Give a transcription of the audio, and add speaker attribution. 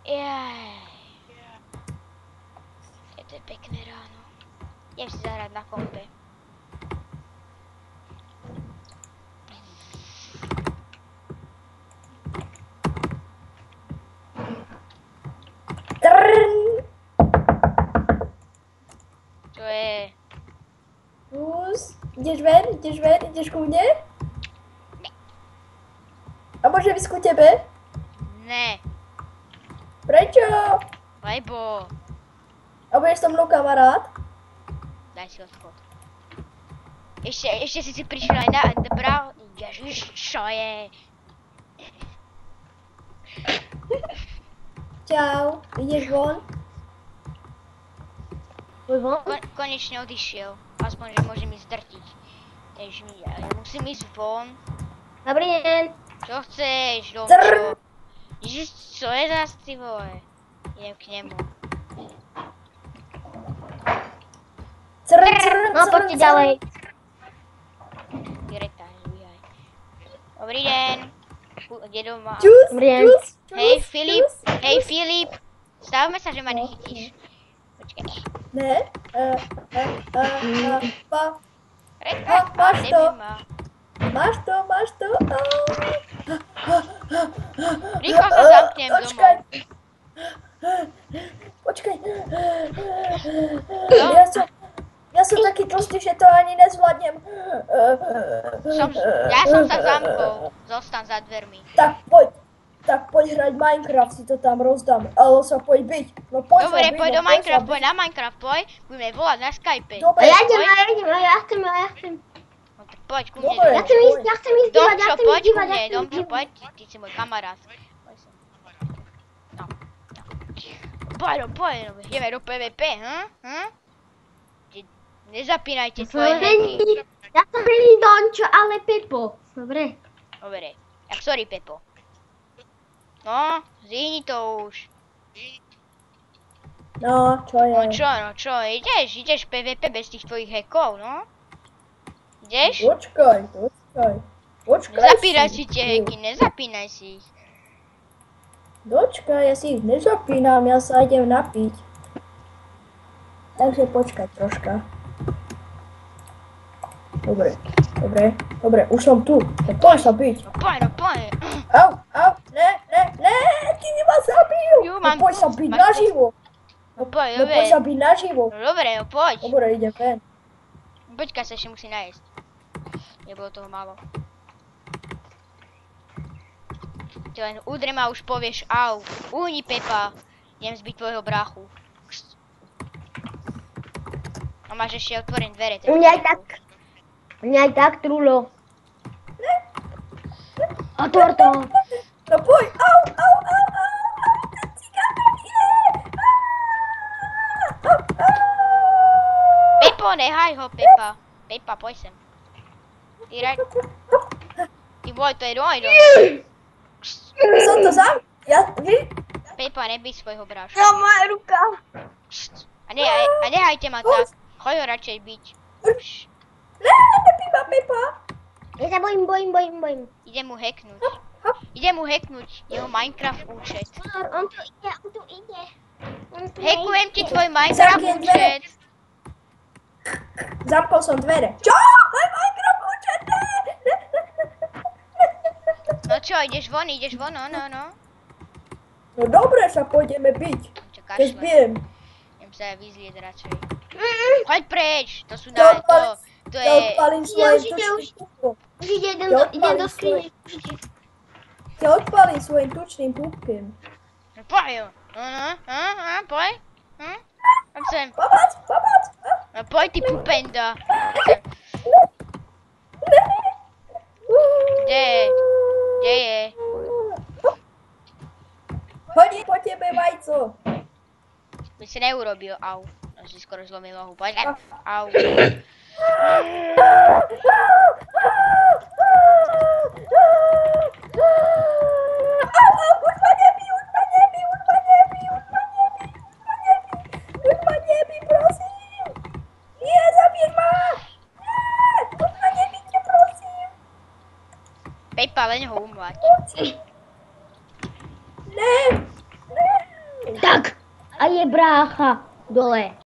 Speaker 1: Jaj. Je to pekné ráno. Idem si zahrať na kompe. Čo je?
Speaker 2: Plus, ideš ven, ideš ku mne?
Speaker 1: Ne.
Speaker 2: A môžem ísť ku tebe?
Speaker 1: Ne,
Speaker 2: Prečo?
Speaker 1: lebo...
Speaker 2: A budeš so mnou kamarát?
Speaker 1: Daj si odchod. Ešte si prišiel aj na... Bral... Ježiš, čo je?
Speaker 2: Čau, ideš von?
Speaker 1: Konečne odišiel. Aspoň, že môžem ísť drtiť. Takže ja musím ísť von.
Speaker 3: Dobrý deň.
Speaker 1: Čo chceš, Domčo? Ježiš, čo je zás, ty vole? Idem k nemu.
Speaker 3: No poďte ďalej.
Speaker 1: Greta, zvíhaj. Dobrý deň. Kde doma?
Speaker 2: Čus,
Speaker 3: Dobrý deň.
Speaker 2: čus, čus,
Speaker 1: Hej, Filip.
Speaker 2: čus.
Speaker 1: Hej, Filip. Stavme sa, že ma nechytíš. Počkaj.
Speaker 2: Ne?
Speaker 1: Greta,
Speaker 2: máš to.
Speaker 1: nebij ma.
Speaker 2: Máš to.
Speaker 1: Rýchlo sa zamknem domov.
Speaker 2: Počkaj.
Speaker 1: No.
Speaker 2: Ja som taký tlstý, že to ani nezvládnem.
Speaker 1: Ja som sa zamkol. Zostan za dvermi.
Speaker 2: Tak poď hrať Minecraft, si to tam rozdám. Ale sa poď byť. No poď
Speaker 1: Dobre,
Speaker 2: sa byť,
Speaker 1: poď
Speaker 2: no
Speaker 1: do Minecraft,
Speaker 2: sa
Speaker 1: poď na Minecraft, poď. Budeme volať na Skype.
Speaker 2: Dobre,
Speaker 3: A ja chcem.
Speaker 1: No tak poď ku mne.
Speaker 2: Dobre.
Speaker 3: Ja chcem ísť dívať,
Speaker 1: Domčo, poď ku mne, Domčo, poď. Ty si môj kamarát. Poď sem. No. Poď, ideme do PvP, Nezapínajte svoje heky.
Speaker 3: Ja som není Dončo, ale Pepo. Dobre.
Speaker 1: Dobre, tak sorry, Pepo. No, zvihni to už.
Speaker 2: No, čo je?
Speaker 1: No čo, ideš PvP bez tých tvojich hekov, no? Ideš?
Speaker 2: Počkaj.
Speaker 1: Nezapínaj si tie heky, nezapínaj si ich.
Speaker 2: Dočkaj, ja si ich nezapínam, ja sa idem napiť. Takže počkaj troška. Dobre, už som tu. Tak poď sa byť.
Speaker 1: No poď.
Speaker 2: Au, ne, ty ma zabijú.
Speaker 1: Jo,
Speaker 2: No
Speaker 1: mám
Speaker 2: poď sa
Speaker 1: tu,
Speaker 2: byť
Speaker 1: máš
Speaker 2: naživo.
Speaker 1: No poď,
Speaker 2: No poď sa byť naživo.
Speaker 1: No dobre, no poď.
Speaker 2: Dobre, idem ven.
Speaker 1: Počkaj, sa ešte musí najesť. Nebolo toho málo. Ty len udrem a už povieš au. Uhni, Pepa. Idem zbiť tvojho bráchu. A máš ešte otvorené dvere.
Speaker 3: U mňa aj tak trulo. Otvor to.
Speaker 2: No poď, au, cigána ide.
Speaker 1: Pepo, nehaj ho, Pepa. Pepa, poď sem. Ty boj, to je môj dom.
Speaker 2: Som to sám? Vy?
Speaker 1: Pepa, nebij svojho brášu.
Speaker 3: No moja ruka.
Speaker 1: A nehajte ma tak. Choď ho radšej byť.
Speaker 2: Ne, nebij ma, Pepa.
Speaker 3: Ja sa bojím.
Speaker 1: Idem mu hacknúť. Jeho Minecraft účet.
Speaker 3: Pozor, on tu ide.
Speaker 1: Hackujem ti tvoj Minecraft
Speaker 2: Zamknem
Speaker 1: účet.
Speaker 2: Zapkol som dvere. Čo? Môj Minecraft účet, ne.
Speaker 1: No čo, ideš von, no.
Speaker 2: No dobre, sa pôjdeme byť.
Speaker 1: Čo
Speaker 2: Keď
Speaker 1: kašle.
Speaker 2: zbijem.
Speaker 1: Idem sa vyzlieť radšej. Choď preč, to sú
Speaker 2: Ja
Speaker 1: to
Speaker 2: Ja
Speaker 1: je...
Speaker 2: odpalím svoje
Speaker 3: Už ide,
Speaker 2: tučným pupkom.
Speaker 3: Už idem
Speaker 2: Ja
Speaker 3: do
Speaker 2: odpalím
Speaker 3: skrine.
Speaker 2: Ja odpalím svojim tučným pupkem.
Speaker 1: No poď, poď. Poď sem.
Speaker 2: Pomoc.
Speaker 1: No poď, ty pupenda. Kde je?
Speaker 2: Hodí po tebe vajco.
Speaker 1: By si neurobil, au. No si skoro zlomil nohu, poď. Au.
Speaker 2: Už ma nebij, prosím. Nie, zabij ma. Už ma nebijte, prosím.
Speaker 1: Pepa, len ho umlať.
Speaker 2: Ne.
Speaker 3: A je brácha dole.